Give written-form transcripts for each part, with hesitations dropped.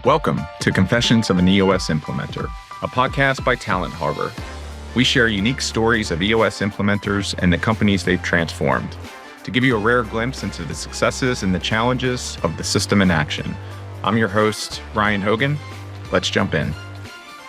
Welcome to Confessions of an EOS Implementer, a podcast by Talent Harbor. We share unique stories of EOS implementers and the companies they've transformed to give you a rare glimpse into the successes and the challenges of the system in action. I'm your host, Ryan Hogan. Let's jump in.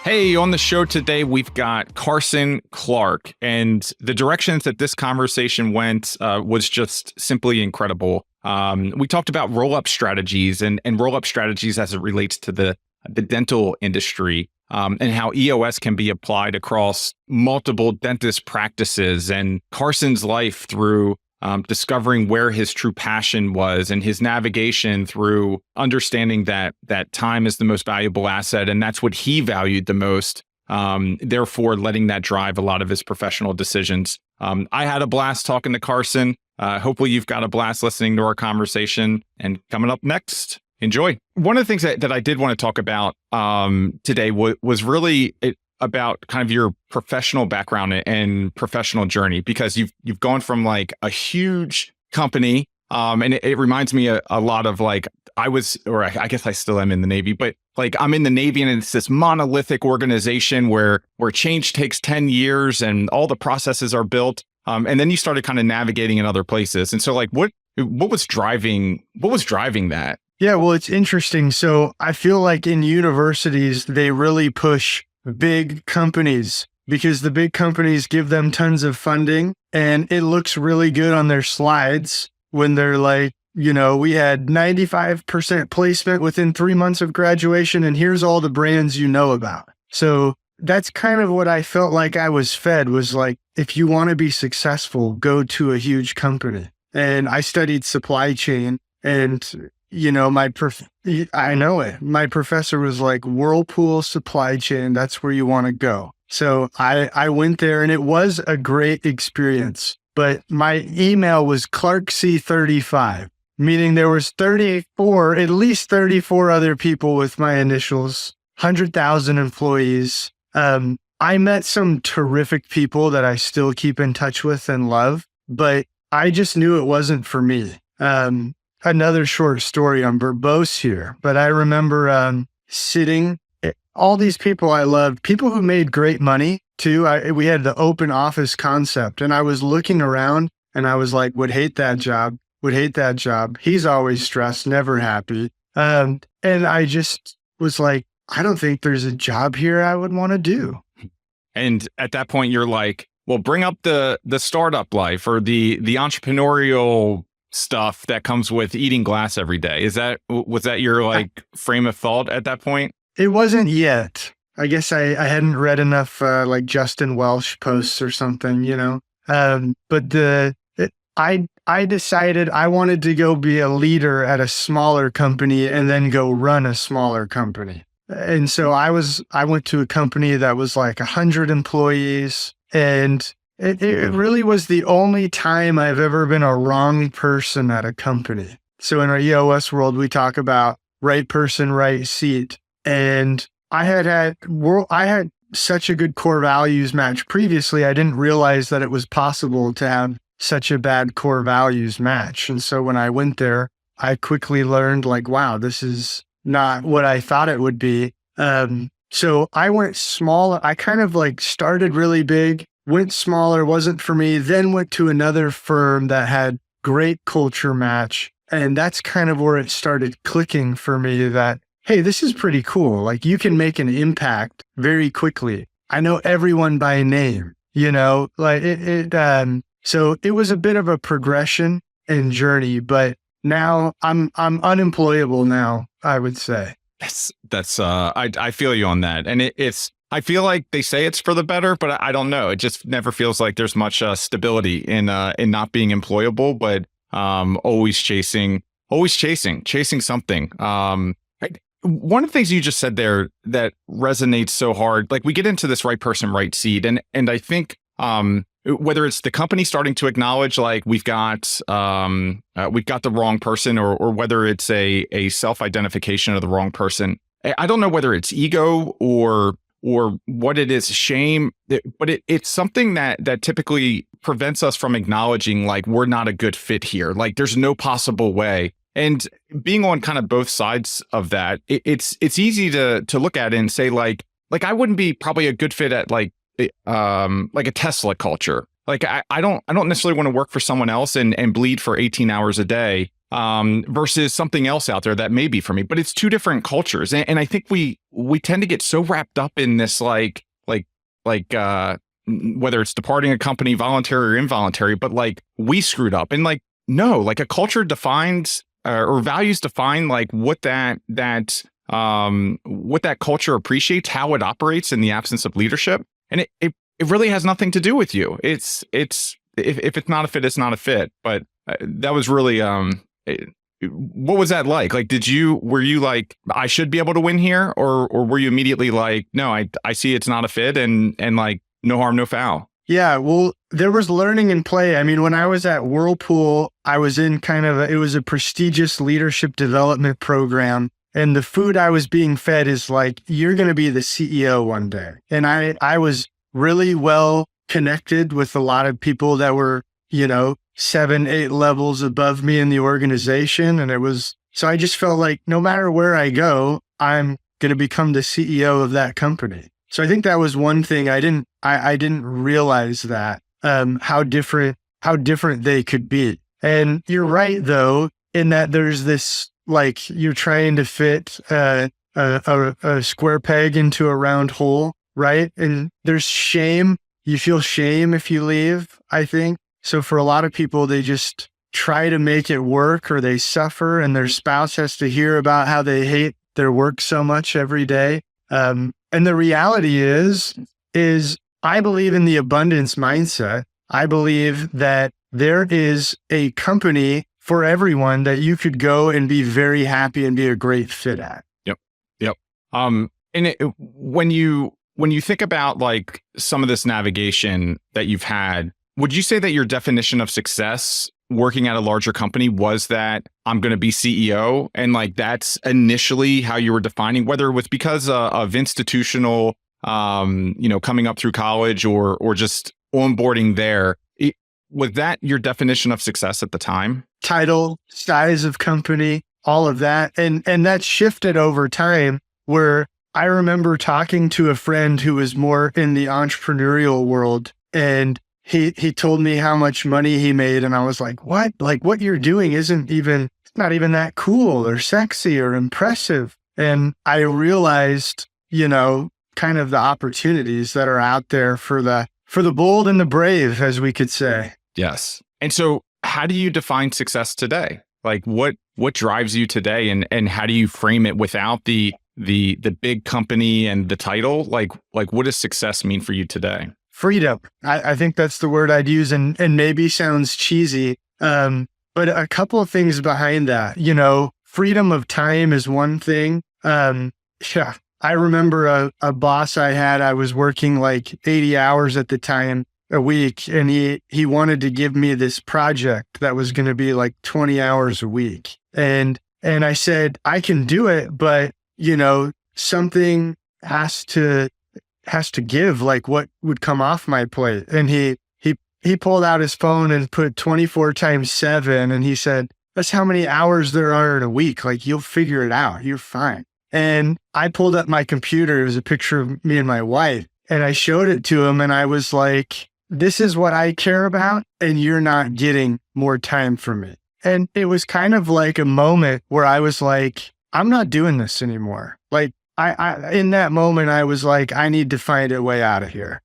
Hey, on the show today, we've got Carson Clark, and the directions that this conversation went was just simply incredible. We talked about roll-up strategies and roll-up strategies as it relates to the dental industry, and how EOS can be applied across multiple dentist practices, and Carson's life through discovering where his true passion was and his navigation through understanding that time is the most valuable asset, and that's what he valued the most. Therefore, letting that drive a lot of his professional decisions. I had a blast talking to Carson. Hopefully you've got a blast listening to our conversation. And coming up next, enjoy. One of the things that I did want to talk about today was really about kind of your professional background and professional journey, because you've gone from like a huge company, and it reminds me a lot of like I guess I still am in the Navy, but like I'm in the Navy and it's this monolithic organization where change takes 10 years and all the processes are built. And then you started kind of navigating in other places. And so like, what was driving that? Yeah, well, it's interesting. So I feel like in universities, they really push big companies because the big companies give them tons of funding and it looks really good on their slides when they're like, we had 95% placement within 3 months of graduation and here's all the brands you know about. So that's kind of what I felt like I was fed, was like, if you want to be successful, go to a huge company. And I studied supply chain and, I know it. My professor was like, Whirlpool supply chain, that's where you want to go. So I went there and it was a great experience, but my email was Clark C35, meaning there was at least 34 other people with my initials, 100,000 employees. I met some terrific people that I still keep in touch with and love, but I just knew it wasn't for me. Another short story, I'm verbose here, but I remember sitting, all these people I loved, people who made great money too. We had the open office concept and I was looking around and I was like, would hate that job. He's always stressed, never happy. And I just was like, I don't think there's a job here I would want to do. And at that point, you're like, well, bring up the startup life or the entrepreneurial stuff that comes with eating glass every day. Was that your like frame of thought at that point? It wasn't yet. I guess I hadn't read enough like Justin Welsh posts or something, But I decided I wanted to go be a leader at a smaller company and then go run a smaller company. And so I went to a company that was like 100 employees, and it really was the only time I've ever been a wrong person at a company. So in our EOS world, we talk about right person, right seat. And I had such a good core values match previously. I didn't realize that it was possible to have such a bad core values match. And so when I went there, I quickly learned like, wow, this is not what I thought it would be. So I went small. I kind of like started really big, went smaller, wasn't for me, then went to another firm that had great culture match. And that's kind of where it started clicking for me that, hey, this is pretty cool. Like you can make an impact very quickly. I know everyone by name, like so it was a bit of a progression and journey, but now I'm unemployable now, I would say. That's I feel you on that. And I feel like they say it's for the better, but I don't know. It just never feels like there's much stability in not being employable, but always chasing something. One of the things you just said there that resonates so hard, like we get into this right person, right seat. And I think whether it's the company starting to acknowledge like we've got the wrong person, or whether it's a self-identification of the wrong person. I don't know whether it's ego or what it is, shame, but it's something that typically prevents us from acknowledging like we're not a good fit here. Like there's no possible way. And being on kind of both sides of that, it's easy to look at it and say like I wouldn't be probably a good fit at like a Tesla culture. Like I don't necessarily want to work for someone else and bleed for 18 hours a day versus something else out there that may be for me. But it's two different cultures, and I think we tend to get so wrapped up in this like whether it's departing a company, voluntary or involuntary, but like we screwed up, and like no, like a culture defines or values define like what that culture appreciates, how it operates in the absence of leadership, and it really has nothing to do with you. If it's not a fit, it's not a fit. But that was really what was that like? Like, were you like, I should be able to win here, or were you immediately like, no, I see it's not a fit, and like no harm, no foul? Yeah, well, there was learning and play. I mean, when I was at Whirlpool, I was in it was a prestigious leadership development program. And the food I was being fed is like, you're going to be the CEO one day. And I was really well connected with a lot of people that were, 7, 8 levels above me in the organization. And so I just felt like no matter where I go, I'm going to become the CEO of that company. So I think that was one thing I didn't realize that, how different they could be. And you're right though, in that there's this, like you're trying to fit a square peg into a round hole, right? And there's shame. You feel shame if you leave, I think. So for a lot of people, they just try to make it work, or they suffer, and their spouse has to hear about how they hate their work so much every day. And the reality is I believe in the abundance mindset. I believe that there is a company for everyone that you could go and be very happy and be a great fit at. Yep. When you think about like some of this navigation that you've had, would you say that your definition of success working at a larger company was that I'm going to be CEO, and like that's initially how you were defining, whether it was because of institutional, coming up through college or just onboarding there? Was that your definition of success at the time? Title, size of company, all of that. And that shifted over time, where I remember talking to a friend who was more in the entrepreneurial world, and he told me how much money he made. And I was like, what? Like what you're doing it's not even that cool or sexy or impressive. And I realized, kind of the opportunities that are out there for the bold and the brave, as we could say. Yes. And so how do you define success today? Like what drives you today, and how do you frame it without the big company and the title? Like what does success mean for you today? Freedom. I think that's the word I'd use, and maybe sounds cheesy. But a couple of things behind that, freedom of time is one thing. Yeah. I remember a boss I was working like 80 hours at the time a week, and he wanted to give me this project that was going to be like 20 hours a week. And I said, I can do it, but something has to give, like what would come off my plate. And he pulled out his phone and put 24 times 7. And he said, that's how many hours there are in a week. Like you'll figure it out. You're fine. And I pulled up my computer. It was a picture of me and my wife, and I showed it to him. And I was like, this is what I care about, and you're not getting more time from me. And it was kind of like a moment where I was like, I'm not doing this anymore. Like I in that moment, I was like, I need to find a way out of here.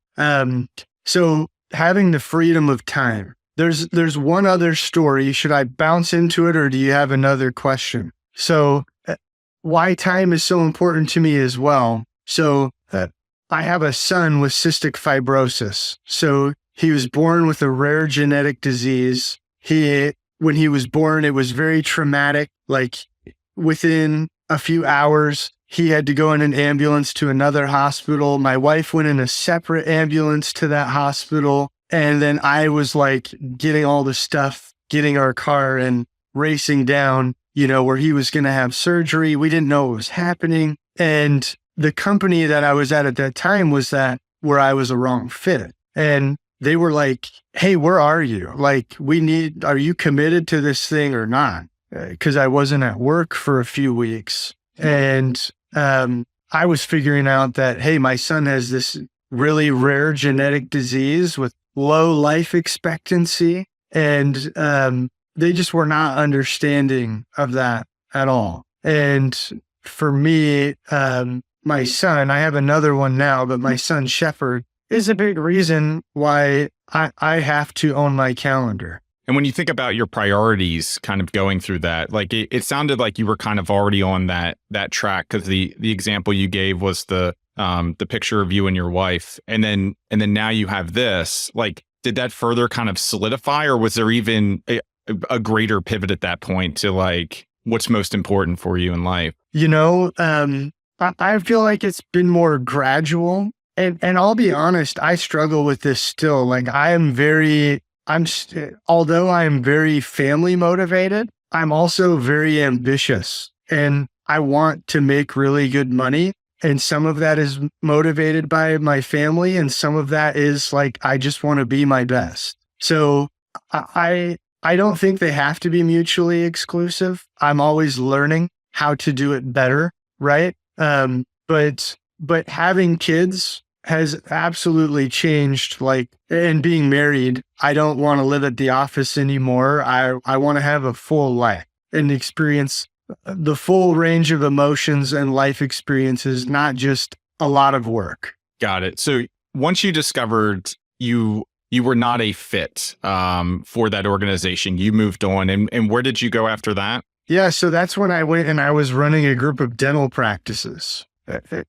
So having the freedom of time, there's one other story. Should I bounce into it, or do you have another question? So why time is so important to me as well. So I have a son with cystic fibrosis. So he was born with a rare genetic disease. When he was born, it was very traumatic. Like within a few hours, he had to go in an ambulance to another hospital. My wife went in a separate ambulance to that hospital. And then I was like getting all the stuff, getting our car and racing down, where he was going to have surgery. We didn't know what was happening. And the company that I was at that time was where I was a wrong fit. And they were like, hey, where are you? Like, are you committed to this thing or not? because I wasn't at work for a few weeks. And I was figuring out that, hey, my son has this really rare genetic disease with low life expectancy. And they just were not understanding of that at all. And for me, my son, I have another one now, but my son Shepherd is a big reason why I have to own my calendar. And when you think about your priorities, kind of going through that, like it sounded like you were kind of already on that track, because the example you gave was the picture of you and your wife, and then now you have this. Like, did that further kind of solidify, or was there even a greater pivot at that point to like what's most important for you in life? I feel like it's been more gradual, and I'll be honest, I struggle with this still. Like although I am very family motivated, I'm also very ambitious, and I want to make really good money. And some of that is motivated by my family, and some of that is like, I just want to be my best. So I don't think they have to be mutually exclusive. I'm always learning how to do it better, right? But having kids has absolutely changed, and being married, I don't want to live at the office anymore. I want to have a full life and experience the full range of emotions and life experiences, not just a lot of work. Got it. So once you discovered you were not a fit for that organization, you moved on, and where did you go after that? Yeah, so that's when I went and I was running a group of dental practices. I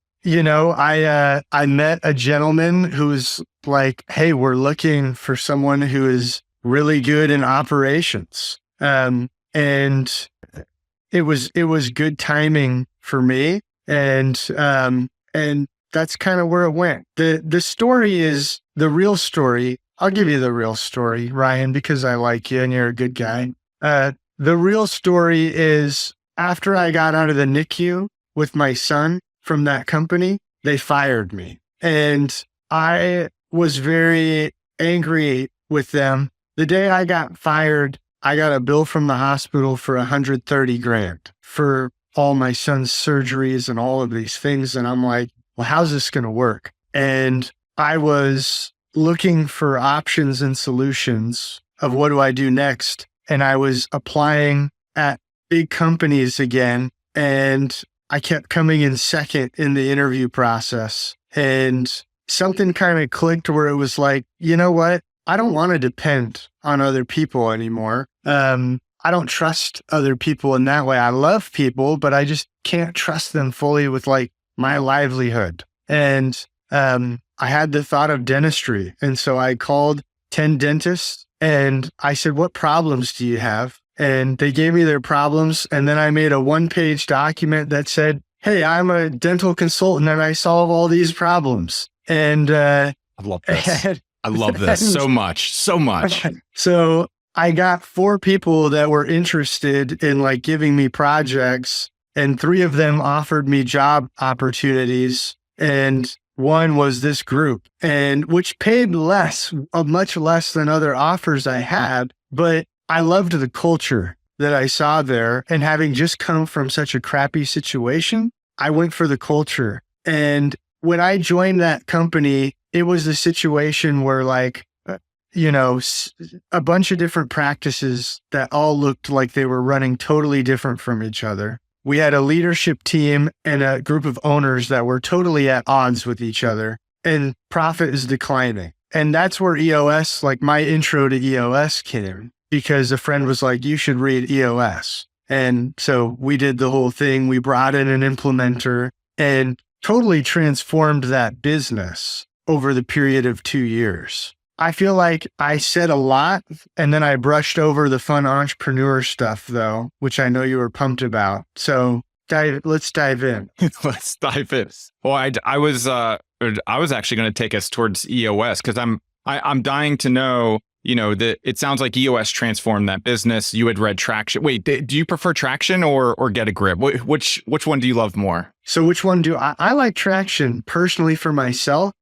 met a gentleman who's like, hey, we're looking for someone who is really good in operations. And it was good timing for me. And that's kind of where it went. The story is the real story. I'll give you the real story, Ryan, because I like you and you're a good guy. The real story is, after I got out of the NICU with my son from that company, they fired me. And I was very angry with them. The day I got fired, I got a bill from the hospital for $130,000 for all my son's surgeries and all of these things. And I'm like, well, how's this going to work? And I was looking for options and solutions of what do I do next? And I was applying at big companies again, and I kept coming in second in the interview process. And something kind of clicked where it was like, you know what? I don't want to depend on other people anymore. I don't trust other people in that way. I love people, but I just can't trust them fully with like my livelihood. And I had the thought of dentistry. And so I called 10 dentists and I said, what problems do you have? And they gave me their problems. And then I made a 1-page document that said, hey, I'm a dental consultant and I solve all these problems. And I love this. I love this so much, so much. So I got 4 people that were interested in like giving me projects, and 3 of them offered me job opportunities. And one was this group, and which paid less, much less than other offers I had. But I loved the culture that I saw there. And having just come from such a crappy situation, I went for the culture. And when I joined that company, it was a situation where like, a bunch of different practices that all looked like they were running totally different from each other. We had a leadership team and a group of owners that were totally at odds with each other, and profit is declining. And that's where EOS, like my intro to EOS came, because a friend was like, you should read EOS. And so we did the whole thing. We brought in an implementer and totally transformed that business over the period of 2 years. I feel like I said a lot, and then I brushed over the fun entrepreneur stuff, though, which I know you were pumped about. So let's dive in. Let's dive in. Well, I was actually going to take us towards EOS, because I'm dying to know, that it sounds like EOS transformed that business. You had read Traction. Wait, do you prefer Traction or Get a Grip? Which one do you love more? So which one do I like? Traction personally for myself.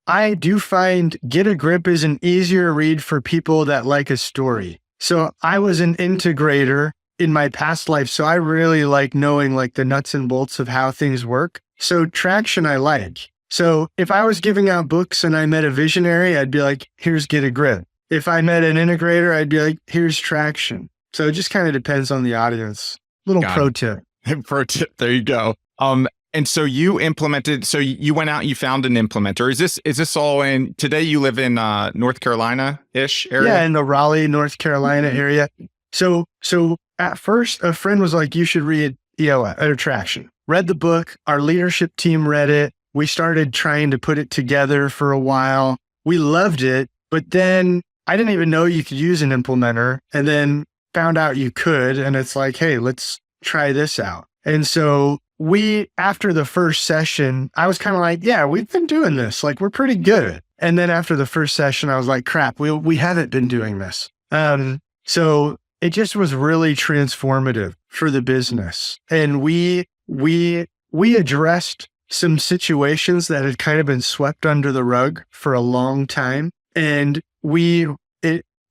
I do find Get a Grip is an easier read for people that like a story. So I was an integrator in my past life. So I really like knowing like the nuts and bolts of how things work. So traction, I like. So if I was giving out books and I met a visionary, I'd be like, here's Get a Grip. If I met an integrator, I'd be like, here's traction. So it just kind of depends on the audience. Little pro tip. Pro tip. There you go. And so you implemented, so you went out, you found an implementer. Is this all in, today you live in North Carolina-ish area? Yeah, in the Raleigh, North Carolina area. So at first, a friend was like, you should read EOS or Traction. Read the book. Our leadership team read it. We started trying to put it together for a while. We loved it, but then I didn't even know you could use an implementer, and then found out you could. And it's like, hey, let's try this out. And so after the first session, I was kind of like, yeah, we've been doing this. Like, we're pretty good. And then after the first session, I was like, crap, we haven't been doing this. So it just was really transformative for the business. And we addressed some situations that had kind of been swept under the rug for a long time. And we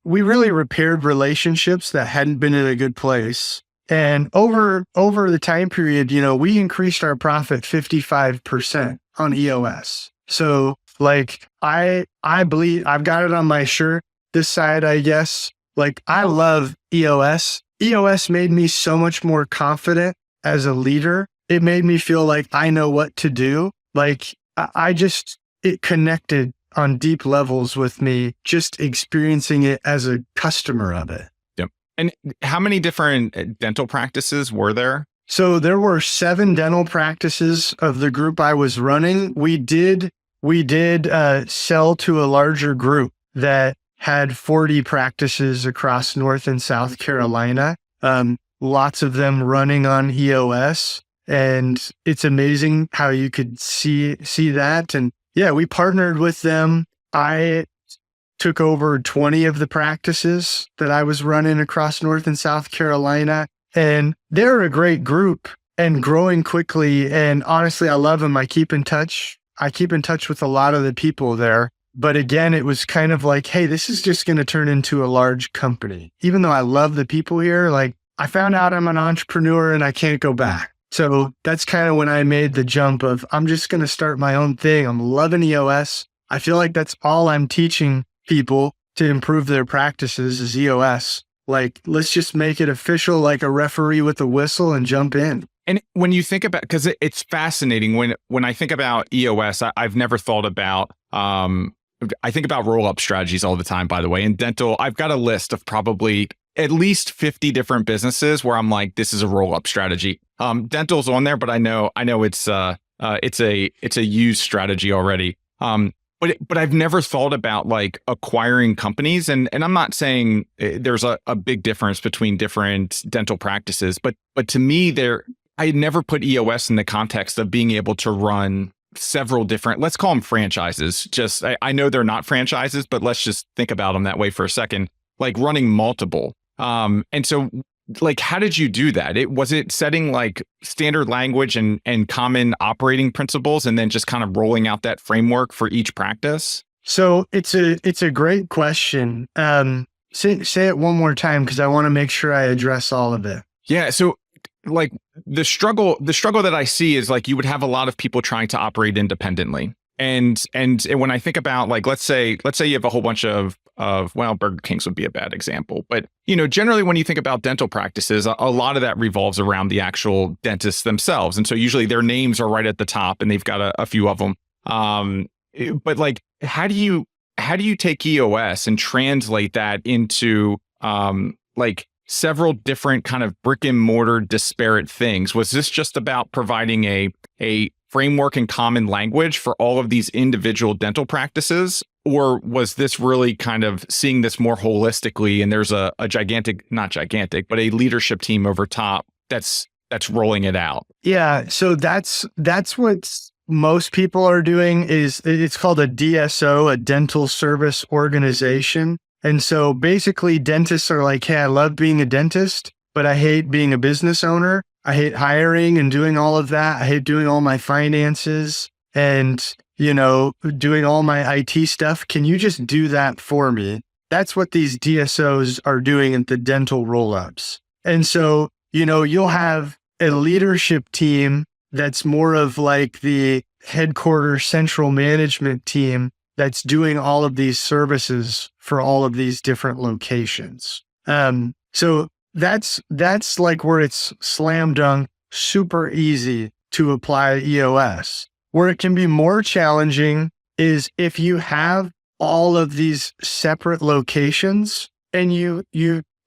really repaired relationships that hadn't been in a good place. And over the time period, we increased our profit 55% on EOS. So like, I believe I've got it on my shirt, this side, I guess. Like, I love EOS. EOS made me so much more confident as a leader. It made me feel like I know what to do. Like, it connected on deep levels with me, just experiencing it as a customer of it. And how many different dental practices were there? So there were 7 dental practices of the group I was running. We did sell to a larger group that had 40 practices across North and South Carolina. Lots of them running on EOS. And it's amazing how you could see that. And yeah, we partnered with them. I took over 20 of the practices that I was running across North and South Carolina. And they're a great group and growing quickly. And honestly, I love them. I keep in touch with a lot of the people there. But again, it was kind of like, hey, this is just going to turn into a large company. Even though I love the people here, like, I found out I'm an entrepreneur and I can't go back. So that's kind of when I made the jump of, I'm just going to start my own thing. I'm loving EOS. I feel like that's all I'm teaching people to improve their practices is EOS. Like, let's just make it official, like a referee with a whistle, and jump in. And when you think about, because it's fascinating, when I think about EOS, I've never thought about, I think about roll-up strategies all the time, by the way. In dental, I've got a list of probably at least 50 different businesses where I'm like, this is a roll-up strategy. Dental's on there, but I know it's a used strategy already. But I've never thought about like acquiring companies, and I'm not saying there's a big difference between different dental practices, but to me, I had never put EOS in the context of being able to run several different, let's call them franchises. Just I know they're not franchises, but let's just think about them that way for a second, like running multiple. And so, like, how did you do that? Was it setting like standard language and common operating principles, and then just kind of rolling out that framework for each practice? So it's a great question. Say it one more time, because I want to make sure I address all of it. Yeah. So like the struggle that I see is like, you would have a lot of people trying to operate independently. And when I think about, like, let's say you have a whole bunch of well, Burger King's would be a bad example, but generally when you think about dental practices, a lot of that revolves around the actual dentists themselves. And so usually their names are right at the top, and they've got a few of them. But like, how do you take EOS and translate that into like several different kind of brick and mortar disparate things? Was this just about providing a framework and common language for all of these individual dental practices? Or was this really kind of seeing this more holistically, and there's a gigantic, not gigantic, but a leadership team over top that's rolling it out? Yeah. So that's what most people are doing. It's called a DSO, a dental service organization. And so basically dentists are like, hey, I love being a dentist, but I hate being a business owner. I hate hiring and doing all of that. I hate doing all my finances and, doing all my IT stuff. Can you just do that for me? That's what these DSOs are doing at the dental roll-ups. And so, you'll have a leadership team that's more of like the headquarters central management team that's doing all of these services for all of these different locations. So that's like where it's slam dunk, super easy to apply EOS. Where it can be more challenging is if you have all of these separate locations and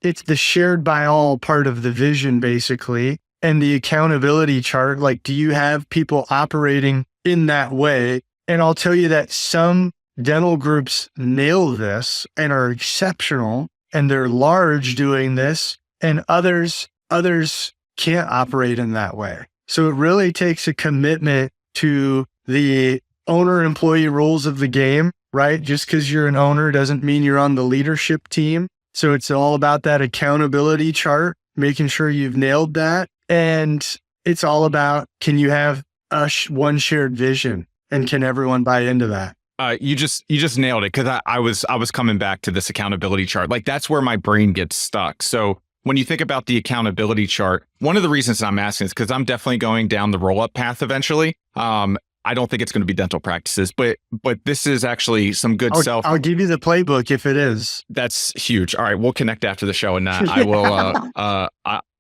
it's the shared by all part of the vision basically, and the accountability chart. Like, do you have people operating in that way? And I'll tell you that some dental groups nail this and are exceptional and they're large doing this, and others can't operate in that way. So it really takes a commitment to the owner-employee rules of the game, right? Just because you're an owner doesn't mean you're on the leadership team. So it's all about that accountability chart, making sure you've nailed that. And it's all about, can you have one shared vision, and can everyone buy into that? You just nailed it, because I was coming back to this accountability chart. Like, that's where my brain gets stuck. So when you think about the accountability chart, one of the reasons I'm asking is because I'm definitely going down the roll-up path eventually. I don't think it's going to be dental practices, but this is actually some good I'll give you the playbook if it is. That's huge. All right, we'll connect after the show, and I will.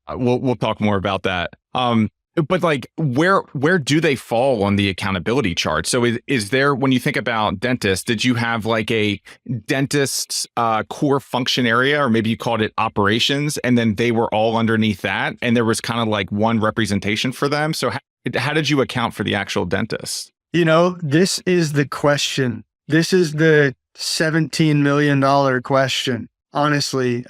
We'll talk more about that. But like, where do they fall on the accountability chart? So is there, when you think about dentists, did you have like a dentist's core function area, or maybe you called it operations, and then they were all underneath that, and there was kind of like one representation for them? So how did you account for the actual dentist? This is the question. This is the $17 million question, honestly.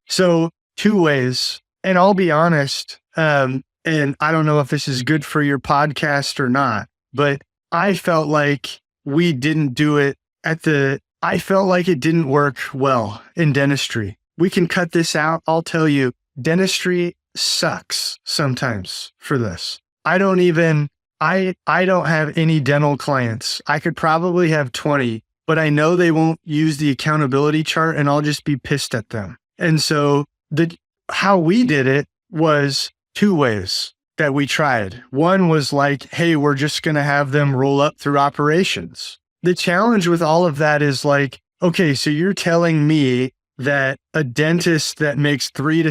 So two ways, and I'll be honest, and I don't know if this is good for your podcast or not, but I felt like we didn't do it I felt like it didn't work well in dentistry. We can cut this out. I'll tell you, dentistry sucks sometimes for this. I don't have any dental clients. I could probably have 20, but I know they won't use the accountability chart, and I'll just be pissed at them. And so how we did it was two ways that we tried. One was like, hey, we're just going to have them roll up through operations. The challenge with all of that is like, okay, so you're telling me that a dentist that makes $300,000 to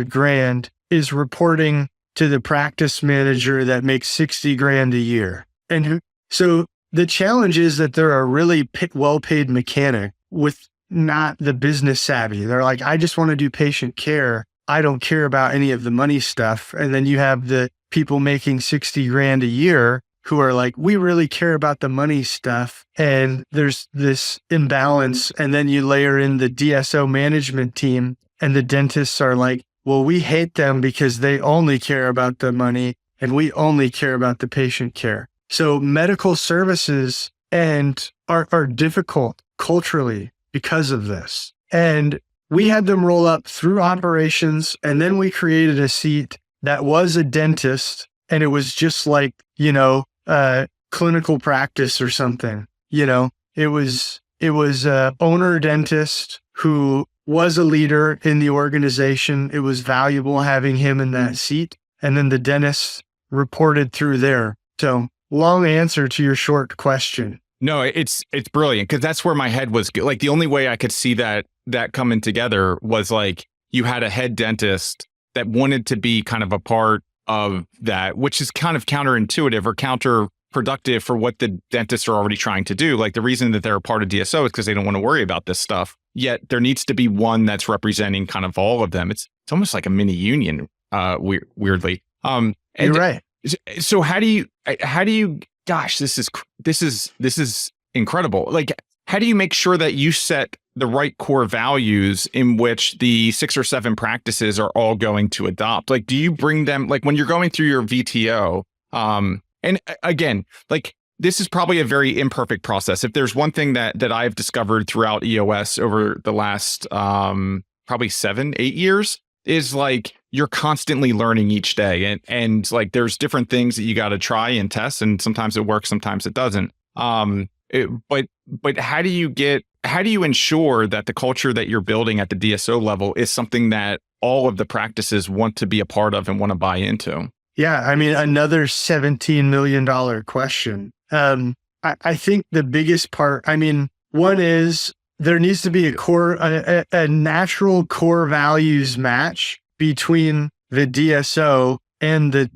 $600,000 is reporting to the practice manager that makes $60,000 a year. And so the challenge is that they're a really well-paid mechanic with not the business savvy. They're like, I just want to do patient care. I don't care about any of the money stuff. And then you have the people making $60,000 a year who are like, we really care about the money stuff. And there's this imbalance. And then you layer in the DSO management team, and the dentists are like, well, we hate them because they only care about the money and we only care about the patient care. So medical services are difficult culturally because of this. And we had them roll up through operations, and then we created a seat that was a dentist, and it was just like, clinical practice or something. It was a owner dentist who was a leader in the organization. It was valuable having him in that seat. And then the dentist reported through there. So long answer to your short question. No, it's brilliant, because that's where my head was. Like, the only way I could see that coming together was like, you had a head dentist that wanted to be kind of a part of that, which is kind of counterintuitive or counterproductive for what the dentists are already trying to do. Like, the reason that they're a part of DSO is because they don't want to worry about this stuff. Yet there needs to be one that's representing kind of all of them. It's almost like a mini union, weirdly. You're right. So how do you? Gosh, this is incredible. Like, how do you make sure that you set the right core values in which the 6 or 7 practices are all going to adopt? Like, do you bring them, like, when you're going through your VTO? And again, like, this is probably a very imperfect process. If there's one thing that I've discovered throughout EOS over the last probably 7-8 years, is like, you're constantly learning each day, and like, there's different things that you got to try and test, and sometimes it works, sometimes it doesn't. But but how do you ensure that the culture that you're building at the DSO level is something that all of the practices want to be a part of and want to buy into? Yeah, I mean, another $17 million question. I think the biggest part, I mean, one is there needs to be a natural core values match between the DSO and the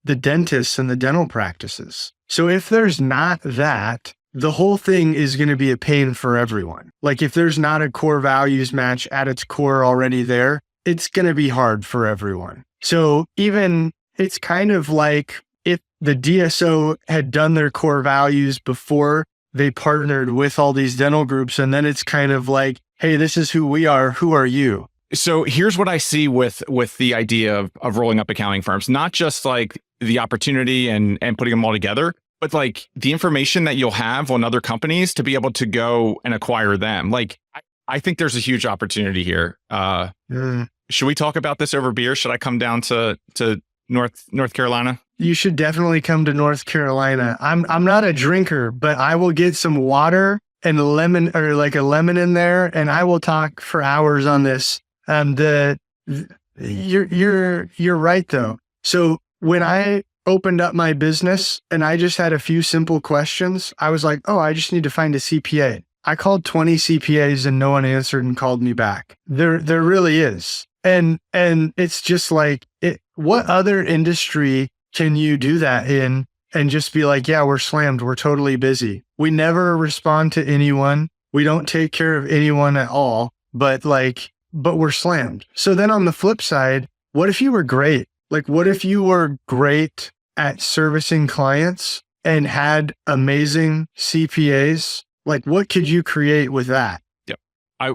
dentists and the dental practices. So if there's not that, the whole thing is going to be a pain for everyone. Like if there's not a core values match at its core already there, it's going to be hard for everyone. So even it's kind of like if the DSO had done their core values before they partnered with all these dental groups, and then it's kind of like, hey, this is who we are. Who are you? So here's what I see with the idea of rolling up accounting firms, not just like the opportunity and putting them all together, but like the information that you'll have on other companies to be able to go and acquire them. Like, I think there's a huge opportunity here. Should we talk about this over beer? Should I come down to North Carolina? You should definitely come to North Carolina. I'm not a drinker, but I will get some water and a lemon in there, and I will talk for hours on this. You're right though. So when I opened up my business and I just had a few simple questions, I was like, oh, I just need to find a CPA. I called 20 CPAs and no one answered and called me back. There really is. And it's just like, what other industry can you do that in and just be like, yeah, we're slammed. We're totally busy. We never respond to anyone. We don't take care of anyone at all, but we're slammed. So then on the flip side, what if you were great? Like, what if you were great at servicing clients and had amazing CPAs? Like, what could you create with that? Yep.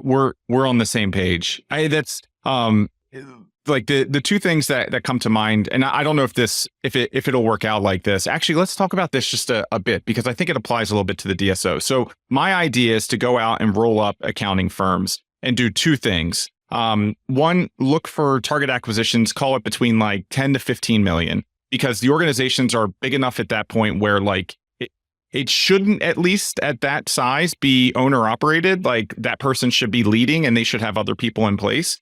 We're on the same page. That's like the two things that come to mind, and I don't know if it'll work out like this. Actually, let's talk about this just a bit, because I think it applies a little bit to the DSO. So my idea is to go out and roll up accounting firms and do two things. One, look for target acquisitions, call it between like 10 to 15 million, because the organizations are big enough at that point where like it shouldn't, at least at that size, be owner operated. Like that person should be leading and they should have other people in place.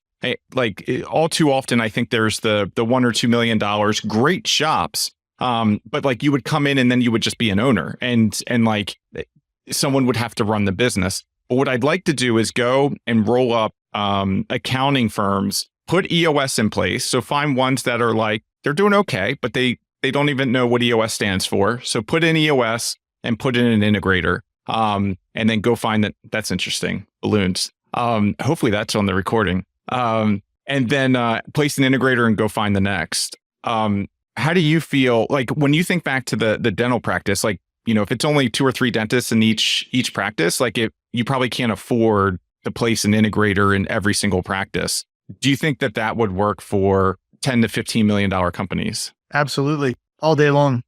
All too often, I think there's the $1 or $2 million, great shops. But like you would come in and then you would just be an owner and like someone would have to run the business. But what I'd like to do is go and roll up accounting firms, put EOS in place. So find ones that are like, they're doing okay, but they don't even know what EOS stands for. So put in EOS and put in an integrator, and then go find that's interesting. Balloons. Hopefully that's on the recording. And then place an integrator and go find the next. How do you feel like when you think back to the dental practice? Like, you know, if it's only 2 or 3 dentists in each practice, like you probably can't afford to place an integrator in every single practice. Do you think that would work for $10 to $15 million companies? Absolutely. All day long.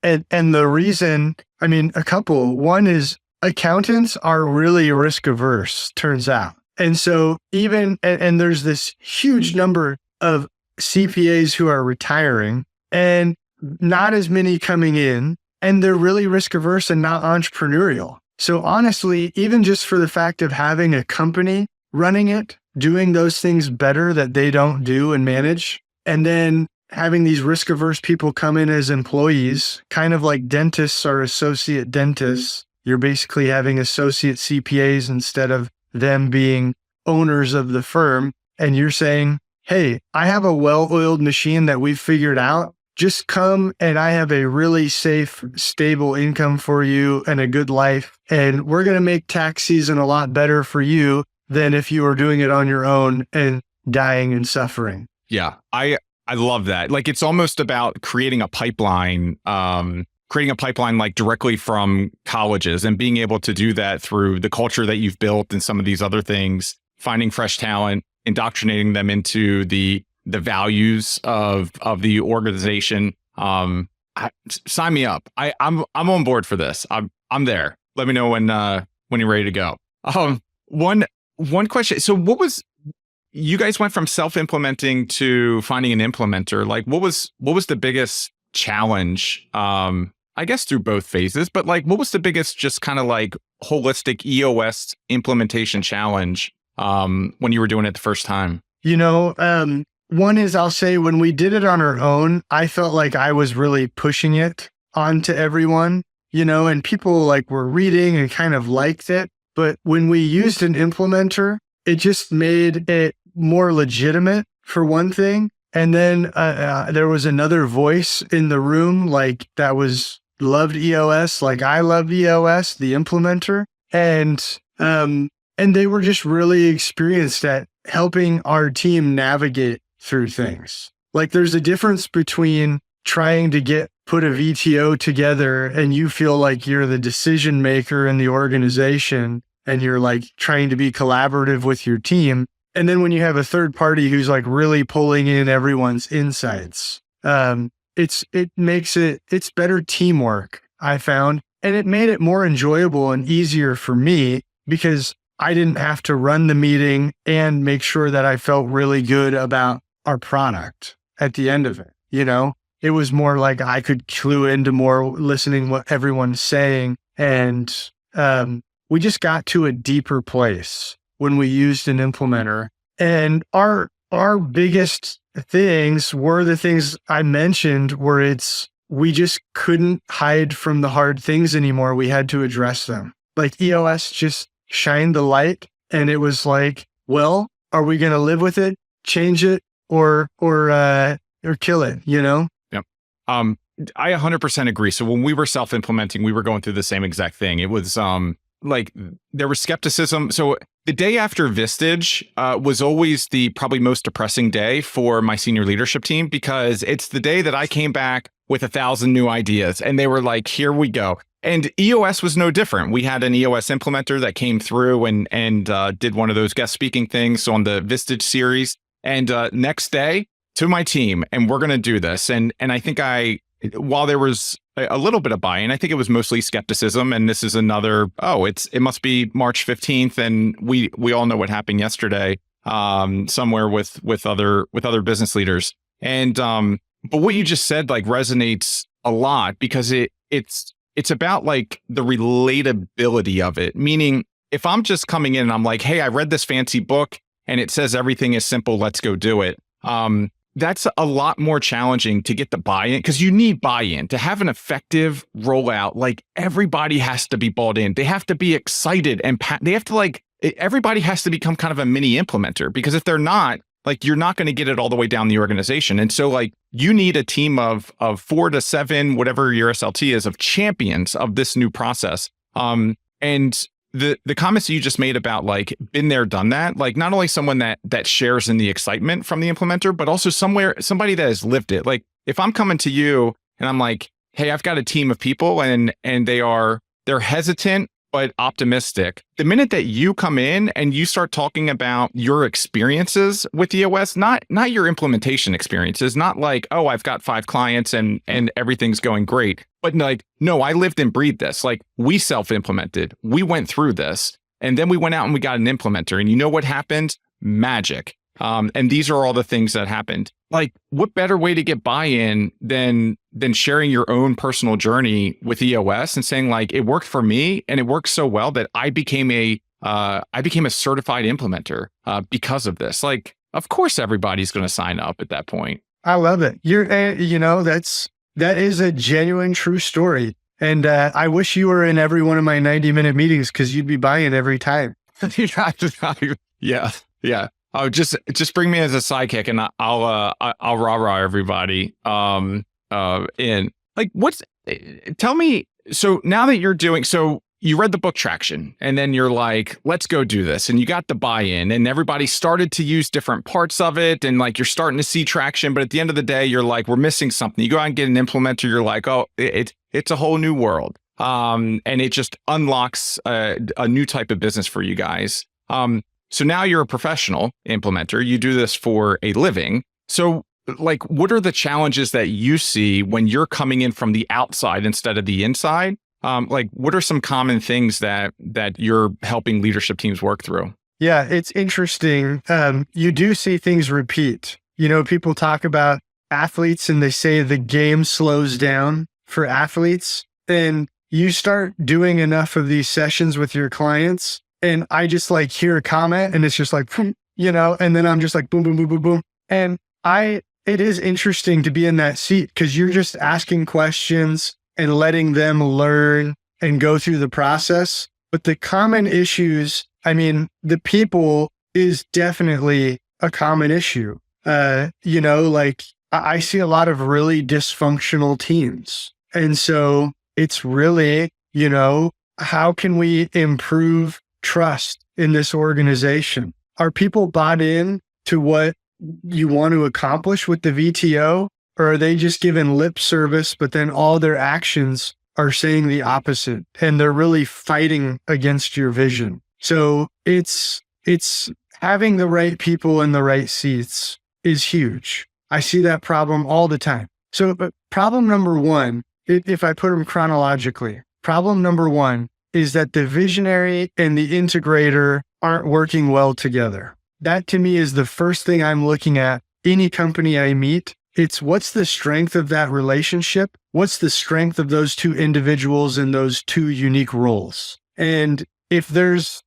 And the reason, I mean, a couple. One is accountants are really risk averse, turns out. And so and there's this huge number of CPAs who are retiring and not as many coming in, and they're really risk averse and not entrepreneurial. So honestly, even just for the fact of having a company running it, doing those things better that they don't do and manage, and then having these risk averse people come in as employees, kind of like dentists are associate dentists. You're basically having associate CPAs instead of them being owners of the firm. And you're saying, hey, I have a well-oiled machine that we've figured out. Just come and I have a really safe, stable income for you and a good life. And we're going to make tax season a lot better for you than if you were doing it on your own and dying and suffering. Yeah, I love that. Like, it's almost about creating a pipeline like directly from colleges and being able to do that through the culture that you've built and some of these other things, finding fresh talent, indoctrinating them into the values of the organization. Sign me up. I'm on board for this. I'm there. Let me know when you're ready to go. One question. So you guys went from self-implementing to finding an implementer. Like what was the biggest challenge? I guess, through both phases, but like, what was the biggest just kind of like holistic EOS implementation challenge when you were doing it the first time? One is, I'll say, when we did it on our own, I felt like I was really pushing it onto everyone, and people like were reading and kind of liked it. But when we used an implementer, it just made it more legitimate, for one thing. And then there was another voice in the room, like that loved EOS, like I loved EOS, the implementer. And they were just really experienced at helping our team navigate through things. Like there's a difference between trying to put a VTO together and you feel like you're the decision maker in the organization and you're like trying to be collaborative with your team. And then when you have a third party who's like really pulling in everyone's insights, it's better teamwork, I found. And it made it more enjoyable and easier for me because I didn't have to run the meeting and make sure that I felt really good about our product at the end of it. It was more like I could clue into more listening what everyone's saying. And we just got to a deeper place when we used an implementer. And our biggest things were the things I mentioned, where we just couldn't hide from the hard things anymore. We had to address them. Like EOS just shined the light, and it was like, well, are we going to live with it, change it, or kill it? Yep. I 100% agree. So when we were self-implementing, we were going through the same exact thing. It was like there was skepticism. So the day after Vistage was always the probably most depressing day for my senior leadership team, because it's the day that I came back with 1,000 new ideas and they were like, here we go. And EOS was no different. We had an EOS implementer that came through and did one of those guest speaking things on the Vistage series. And next day to my team, and we're going to do this. And I think while there was a little bit of buy-in, I think it was mostly skepticism. And this is another, it must be March 15th. And we all know what happened yesterday somewhere with other business leaders. And but what you just said like resonates a lot, because it's about like the relatability of it. Meaning, if I'm just coming in and I'm like, hey, I read this fancy book and it says everything is simple, let's go do it. That's a lot more challenging to get the buy-in, because you need buy-in to have an effective rollout. Like everybody has to be bought in. They have to be excited, and they have to everybody has to become kind of a mini implementer, because if they're not, like, you're not going to get it all the way down the organization. And so like you need a team of 4 to 7, whatever your SLT is, of champions of this new process. And the comments that you just made about like been there, done that, like not only someone that shares in the excitement from the implementer, but also somebody that has lived it. Like if I'm coming to you and I'm like, hey, I've got a team of people and they're hesitant but optimistic. The minute that you come in and you start talking about your experiences with EOS, not your implementation experiences, not like, oh, I've got 5 clients and everything's going great, but like, no, I lived and breathed this. Like we self-implemented, we went through this, and then we went out and we got an implementer, and you know what happened? Magic. And these are all the things that happened. Like, what better way to get buy-in than sharing your own personal journey with EOS and saying like, it worked for me and it worked so well that I became a certified implementer because of this. Like, of course, everybody's going to sign up at that point. I love it. That is a genuine, true story. And I wish you were in every one of my 90-minute meetings, because you'd be buying in every time. Yeah. Oh, just bring me as a sidekick, and I'll rah-rah everybody in. Like, tell me, so now that you're doing, so you read the book Traction, and then you're like, let's go do this. And you got the buy-in, and everybody started to use different parts of it. And like, you're starting to see traction, but at the end of the day, you're like, we're missing something. You go out and get an implementer. You're like, oh, it's a whole new world. And it just unlocks a new type of business for you guys. So now you're a professional implementer. You do this for a living. So like, what are the challenges that you see when you're coming in from the outside instead of the inside? Like, what are some common things that you're helping leadership teams work through? Yeah, it's interesting. You do see things repeat. People talk about athletes and they say the game slows down for athletes. And you start doing enough of these sessions with your clients, and I just like hear a comment and it's just like, and then I'm just like, boom, boom, boom, boom, boom. And it is interesting to be in that seat because you're just asking questions and letting them learn and go through the process. But the common issues, the people is definitely a common issue. Like I see a lot of really dysfunctional teams. And so it's really, how can we improve trust in this organization? Are people bought in to what you want to accomplish with the VTO? Or are they just giving lip service, but then all their actions are saying the opposite and they're really fighting against your vision? So it's having the right people in the right seats is huge. I see that problem all the time. So but problem number one, if I put them chronologically, problem number one is that the visionary and the integrator aren't working well together. That to me is the first thing I'm looking at. Any company I meet, it's what's the strength of that relationship? What's the strength of those two individuals in those two unique roles? And if there's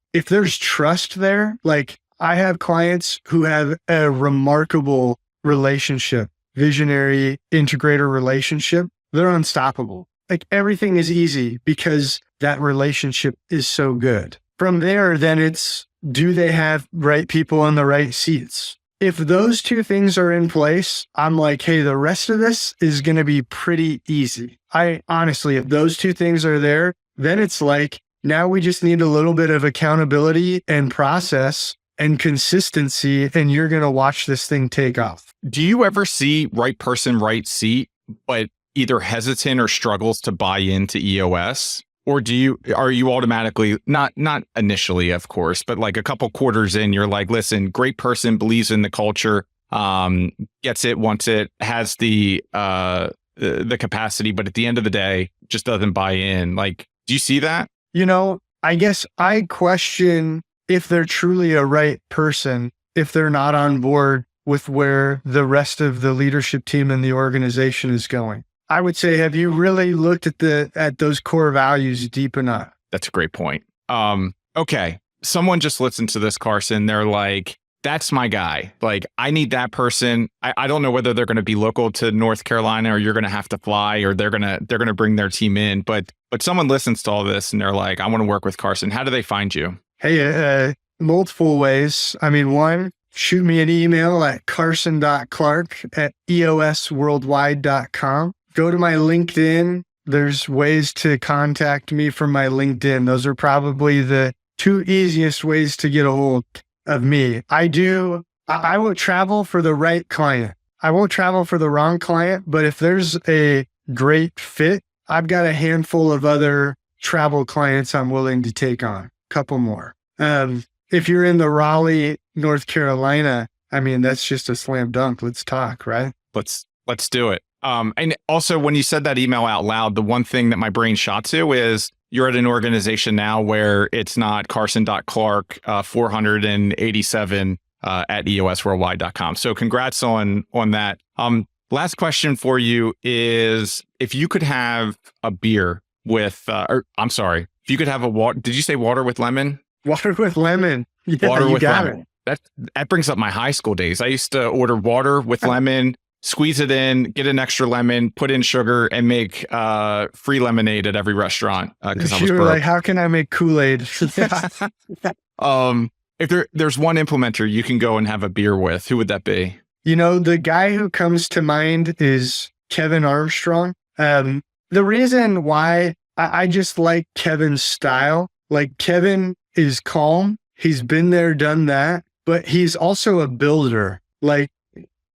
trust there, like I have clients who have a remarkable relationship, visionary integrator relationship, they're unstoppable. Like everything is easy because that relationship is so good. From there, then it's, do they have right people in the right seats? If those two things are in place, I'm like, hey, the rest of this is going to be pretty easy. Honestly, if those two things are there, then it's like, now we just need a little bit of accountability and process and consistency, and you're going to watch this thing take off. Do you ever see right person, right seat, but either hesitant or struggles to buy into EOS? Or are you automatically, not initially, of course, but like a couple quarters in, you're like, listen, great person, believes in the culture, gets it, wants it, has the capacity, but at the end of the day, just doesn't buy in. Like, do you see that? I guess I question if they're truly a right person, if they're not on board with where the rest of the leadership team and the organization is going. I would say, have you really looked at those core values deep enough? That's a great point. Okay. Someone just listened to this, Carson. They're like, that's my guy. Like, I need that person. I don't know whether they're going to be local to North Carolina or you're going to have to fly or they're going to bring their team in. But someone listens to all this and they're like, I want to work with Carson. How do they find you? Hey, multiple ways. One, shoot me an email at carson.clark@eosworldwide.com. Go to my LinkedIn. There's ways to contact me from my LinkedIn. Those are probably the two easiest ways to get a hold of me. I will travel for the right client. I won't travel for the wrong client, but if there's a great fit, I've got a handful of other travel clients I'm willing to take on, a couple more. If you're in the Raleigh, North Carolina, that's just a slam dunk. Let's talk, right? Let's do it. And also, when you said that email out loud, the one thing that my brain shot to is you're at an organization now where it's not Carson.Clark 487 at EOSworldwide.com. So congrats on that. Last question for you is, if you could have a beer with, if you could have a water, did you say water with lemon? Water with lemon. Yeah, water you with got lemon. it. That brings up my high school days. I used to order water with lemon, squeeze it in, get an extra lemon, put in sugar, and make free lemonade at every restaurant because I was broke. Like, how can I make Kool-Aid? If there's one implementer you can go and have a beer with, who would that be? The guy who comes to mind is Kevin Armstrong. The reason why I just like Kevin's style, like Kevin is calm. He's been there, done that, but he's also a builder. Like,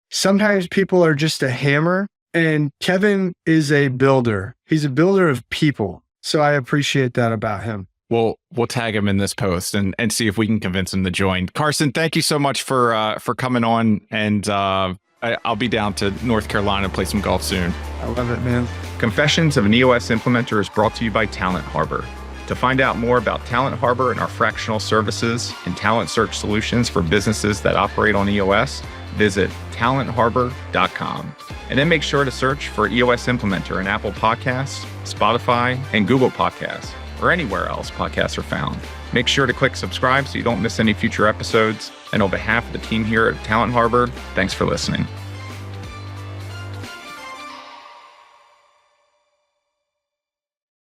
sometimes people are just a hammer, and Kevin is a builder. He's a builder of people. So I appreciate that about him. We'll tag him in this post and see if we can convince him to join. Carson, thank you so much for coming on, and I'll be down to North Carolina to play some golf soon. I love it, man. Confessions of an EOS Implementer is brought to you by Talent Harbor. To find out more about Talent Harbor and our fractional services and talent search solutions for businesses that operate on EOS, visit talentharbor.com. And then make sure to search for EOS Implementer in Apple Podcasts, Spotify, and Google Podcasts, or anywhere else podcasts are found. Make sure to click subscribe so you don't miss any future episodes. And on behalf of the team here at Talent Harbor, thanks for listening.